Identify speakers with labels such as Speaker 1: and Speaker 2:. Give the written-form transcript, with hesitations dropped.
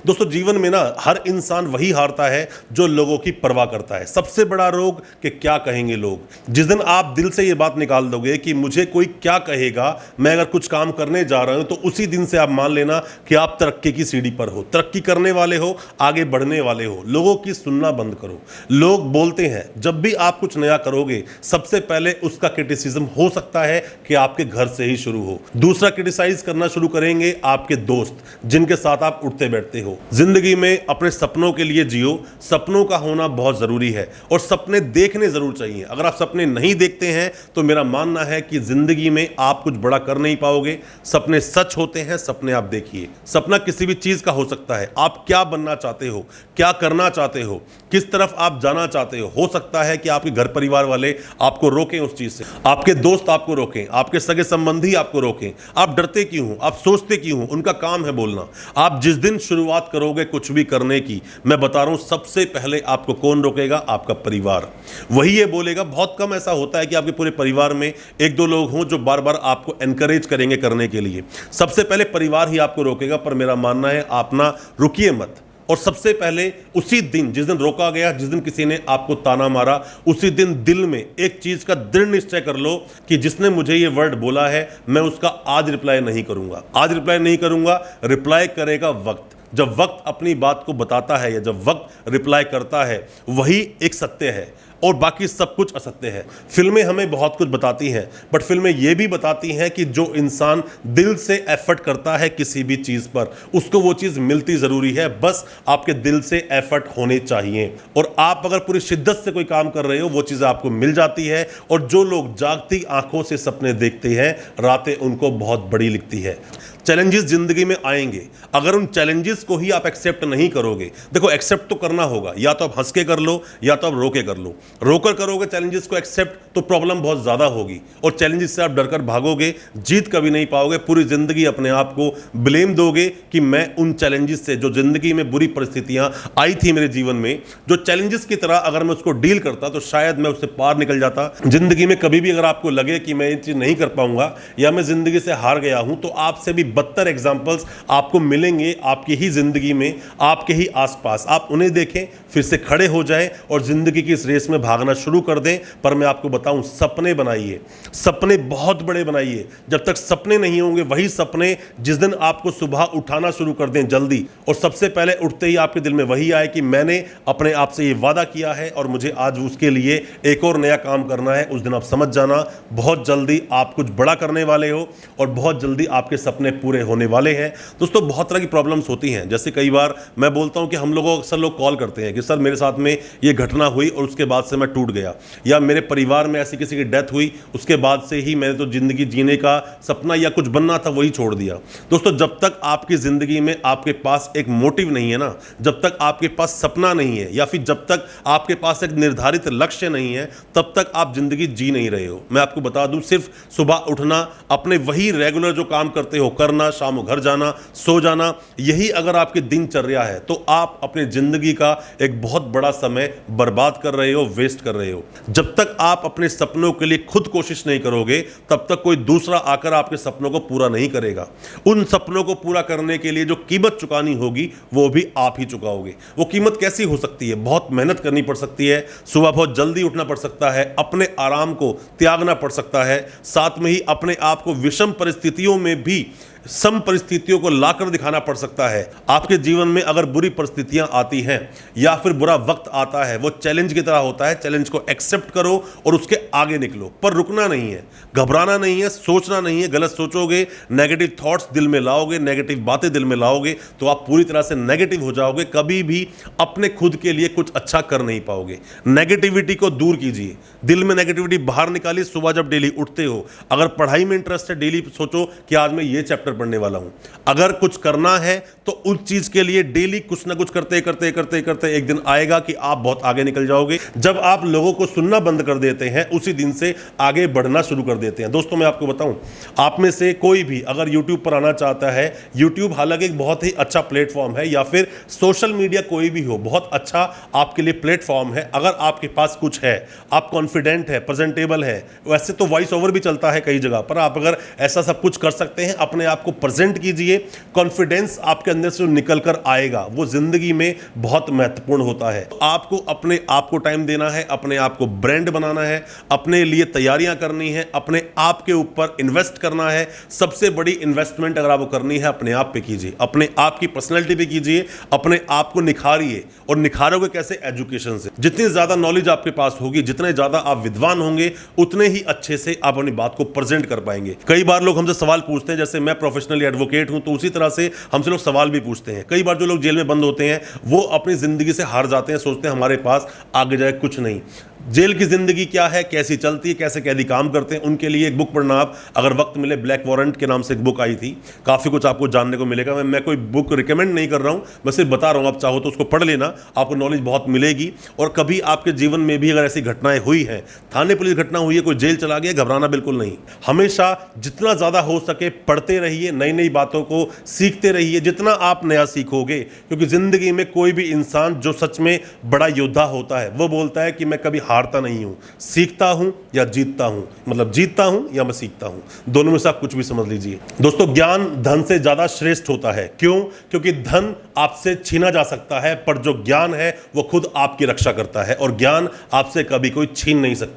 Speaker 1: दोस्तों जीवन में ना हर इंसान वही हारता है जो लोगों की परवाह करता है। सबसे बड़ा रोग कि क्या कहेंगे लोग। जिस दिन आप दिल से ये बात निकाल दोगे कि मुझे कोई क्या कहेगा, मैं अगर कुछ काम करने जा रहा हूं, तो उसी दिन से आप मान लेना कि आप तरक्की की सीढ़ी पर हो, तरक्की करने वाले हो, आगे बढ़ने वाले हो। लोगों की सुनना बंद करो। लोग बोलते हैं जब भी आप कुछ नया करोगे सबसे पहले उसका क्रिटिसिज्म हो सकता है कि आपके घर से ही शुरू हो। दूसरा क्रिटिसाइज करना शुरू करेंगे आपके दोस्त जिनके साथ आप उठते बैठते हो। जिंदगी में अपने सपनों के लिए जियो। सपनों का होना बहुत जरूरी है और सपने देखने जरूर चाहिए। अगर आप सपने नहीं देखते हैं तो मेरा मानना है कि जिंदगी में आप कुछ बड़ा कर नहीं पाओगे। सपने सच होते हैं, सपने आप देखिए। सपना किसी भी चीज का हो सकता है। आप क्या बनना चाहते हो, क्या करना चाहते हो, किस तरफ आप जाना चाहते हो सकता है कि आपके घर परिवार वाले आपको रोकें उस चीज से, आपके दोस्त आपको रोकें, आपके सगे संबंधी आपको रोकें। आप डरते क्यों हो, आप सोचते क्यों हो? उनका काम है बोलना। आप जिस दिन शुरुआत करोगे कुछ भी करने की, मैं बता रहा हूं सबसे पहले आपको कौन रोकेगा? आपका परिवार। वही ये बोलेगा। बहुत कम ऐसा होता है कि आपके पूरे परिवार में एक दो लोग हों जो बार बार आपको एनकरेज करेंगे करने के लिए। सबसे पहले परिवार ही आपको रोकेगा। पर मेरा मानना है आप ना रुकिए मत। और सबसे पहले उसी दिन, जिस दिन रोका गया, जिस दिन किसी ने आपको ताना मारा, उसी दिन दिल में एक चीज का दृढ़ निश्चय कर लो कि जिसने मुझे ये वर्ड बोला है मैं उसका आज रिप्लाई नहीं करूंगा। आज रिप्लाई नहीं करूंगा, रिप्लाई करेगा वक्त। जब वक्त अपनी बात को बताता है या जब वक्त रिप्लाई करता है, वही एक सत्य है और बाकी सब कुछ असत्य है। फिल्में हमें बहुत कुछ बताती हैं, बट फिल्में यह भी बताती हैं कि जो इंसान दिल से एफर्ट करता है किसी भी चीज पर, उसको वो चीज मिलती जरूरी है। बस आपके दिल से एफर्ट होने चाहिए और आप अगर पूरी शिद्दत से कोई काम कर रहे हो, वो चीज आपको मिल जाती है। और जो लोग जागती आंखों से सपने देखते हैं, रातें उनको बहुत बड़ी लिखती है। चैलेंजेस जिंदगी में आएंगे, अगर उन चैलेंजेस को ही आप एक्सेप्ट नहीं करोगे, देखो एक्सेप्ट तो करना होगा, या तो आप हंस के कर लो या तो आप रो के कर लो। रोकर करोगे चैलेंजेस को एक्सेप्ट तो प्रॉब्लम बहुत ज्यादा होगी और चैलेंजेस से आप डरकर भागोगे, जीत कभी नहीं पाओगे। पूरी जिंदगी अपने आप को ब्लेम दोगे कि मैं उन चैलेंजेस से, जो जिंदगी में बुरी परिस्थितियां आई थी मेरे जीवन में, जो चैलेंजेस की तरह अगर मैं उसको डील करता तो शायद मैं उससे पार निकल जाता। जिंदगी में कभी भी अगर आपको लगे कि मैं ये चीज नहीं कर पाऊंगा या मैं जिंदगी से हार गया हूं, तो आपसे भी बदतर एग्जाम्पल्स आपको मिलेंगे आपकी ही जिंदगी में, आपके ही आसपास। आप उन्हें देखें, फिर से खड़े हो जाएं और जिंदगी की इस रेस में भागना शुरू कर दें। पर मैं आपको बताऊं, सपने बनाइए, सपने बहुत बड़े बनाइए। जब तक सपने नहीं होंगे, वही सपने जिस दिन आपको सुबह उठाना शुरू कर दें जल्दी, और सबसे पहले उठते ही आपके दिल में वही आए कि मैंने अपने आप से ये वादा किया है और मुझे आज उसके लिए एक और नया काम करना है, उस दिन आप समझ जाना बहुत जल्दी आप कुछ बड़ा करने वाले हो और बहुत जल्दी आपके सपने पूरे होने वाले हैं। दोस्तों बहुत तरह की प्रॉब्लम्स होती हैं। जैसे कई बार मैं बोलता हूं कि हम लोगों अक्सर लोग कॉल करते हैं कि सर मेरे साथ में ये घटना हुई और उसके बाद से मैं टूट गया, या मेरे परिवार में ऐसी किसी की डेथ हुई, उसके बाद से ही मैंने तो जिंदगी जीने का सपना या कुछ बनना था वही छोड़ दिया। दोस्तों जब तक आपकी जिंदगी में आपके पास एक मोटिव नहीं है ना, जब तक आपके पास सपना नहीं है या फिर जब तक आपके पास एक निर्धारित लक्ष्य नहीं है, तब तक आप जिंदगी जी नहीं रहे हो। मैं आपको बता दूं, सिर्फ सुबह उठना, अपने वही रेगुलर जो काम करते हो करना, शाम को घर जाना, सो जाना, यही अगर आपकी दिनचर्या है तो आप अपनी जिंदगी का एक बहुत बड़ा समय बर्बाद कर रहे हो, वेस्ट कर रहे हो। जब तक आप अपने सपनों के लिए खुद कोशिश नहीं करोगे, तब तक कोई दूसरा आकर आपके सपनों को पूरा नहीं करेगा। उन सपनों को पूरा करने के लिए जो कीमत चुकानी होगी वो भी आप ही चुकाओगे। वो कीमत कैसी हो सकती है? बहुत मेहनत करनी पड़ सकती है, सुबह बहुत जल्दी उठना पड़ सकता है, अपने आराम को त्यागना पड़ सकता है, साथ में ही अपने आप को विषम परिस्थितियों में भी सम परिस्थितियों को लाकर दिखाना पड़ सकता है। आपके जीवन में अगर बुरी परिस्थितियां आती हैं या फिर बुरा वक्त आता है, वो चैलेंज की तरह होता है। चैलेंज को एक्सेप्ट करो और उसके आगे निकलो, पर रुकना नहीं है, घबराना नहीं है, सोचना नहीं है। गलत सोचोगे, नेगेटिव थॉट्स दिल में लाओगे, नेगेटिव बातें दिल में लाओगे तो आप पूरी तरह से नेगेटिव हो जाओगे। कभी भी अपने खुद के लिए कुछ अच्छा कर नहीं पाओगे। नेगेटिविटी को दूर कीजिए, दिल में नेगेटिविटी बाहर निकालिए। सुबह जब डेली उठते हो, अगर पढ़ाई में इंटरेस्ट है, डेली सोचो कि आज मैं ये चैप्टर पढ़ने वाला हूं। अगर कुछ करना है तो उस चीज के लिए डेली कुछ ना कुछ करते करते करते करते एक दिन आएगा कि आप बहुत आगे निकल जाओगे। जब आप लोगों को सुनना बंद कर देते हैं, उसी दिन से आगे बढ़ना शुरू कर देते हैं। दोस्तों मैं आपको बताऊं, आप में से कोई भी अगर YouTube पर आना चाहता है, YouTube हालांकि एक बहुत ही अच्छा प्लेटफॉर्म है, या फिर सोशल मीडिया कोई भी हो, बहुत अच्छा आपके लिए प्लेटफॉर्म है। अगर आपके पास कुछ है, आप कॉन्फिडेंट है, प्रेजेंटेबल है, वैसे तो वॉइस ओवर भी चलता है कई जगह पर, आप अगर ऐसा सब कुछ कर सकते हैं, अपने आप को प्रेजेंट कीजिए। कॉन्फिडेंस आपके अंदर से जो निकल कर आएगा वो जिंदगी में बहुत महत्वपूर्ण होता है। आपको अपने आप को टाइम देना है, अपने आप को ब्रांड बनाना है, अपने लिए तैयारियां करनी है, अपने आप के ऊपर इन्वेस्ट करना है। सबसे बड़ी इन्वेस्टमेंट अगर आपको करनी है अपने आप पे कीजिए, अपने आप की पर्सनैलिटी पे कीजिए, अपने आप को निखारिए। और निखारोगे कैसे? एजुकेशन से। जितनी ज्यादा नॉलेज आपके पास होगी, जितने ज्यादा आप विद्वान होंगे, उतने ही अच्छे से आप अपनी बात को प्रेजेंट कर पाएंगे। कई बार लोग हमसे सवाल पूछते हैं, जैसे मैं प्रोफेशनली एडवोकेट हूं तो उसी तरह से हमसे लोग सवाल भी पूछते हैं। कई बार जो लोग जेल में बंद होते हैं वो अपनी जिंदगी से हार जाते हैं, सोचते हैं हमारे पास आगे जाए कुछ नहीं। जेल की जिंदगी क्या है, कैसी चलती है, कैसे कैदी काम करते हैं, उनके लिए एक बुक पढ़ना आप अगर वक्त मिले, ब्लैक वारंट के नाम से एक बुक आई थी, काफ़ी कुछ आपको जानने को मिलेगा। मैं कोई बुक रिकमेंड नहीं कर रहा हूं, मैं सिर्फ बता रहा हूं, आप चाहो तो उसको पढ़ लेना, आपको नॉलेज बहुत मिलेगी। और कभी आपके जीवन में भी अगर ऐसी घटनाएं हुई हैं, थाने पुलिस घटना हुई है, कोई जेल चला गया, घबराना बिल्कुल नहीं। हमेशा जितना ज़्यादा हो सके पढ़ते रहिए, नई नई बातों को सीखते रहिए, जितना आप नया सीखोगे। क्योंकि जिंदगी में कोई भी इंसान जो सच में बड़ा योद्धा होता है वो बोलता है कि मैं कभी हारता नहीं हूं, सीखता हूं या जीतता हूं। मतलब जीतता हूं या मैं सीखता हूं, दोनों में से आप कुछ भी समझ लीजिए। दोस्तों, ज्ञान धन से ज्यादा श्रेष्ठ होता है। क्यों? क्योंकि धन आपसे छीना जा सकता है, पर जो ज्ञान है वो खुद आपकी रक्षा करता है, और ज्ञान आपसे कभी कोई छीन नहीं सकता।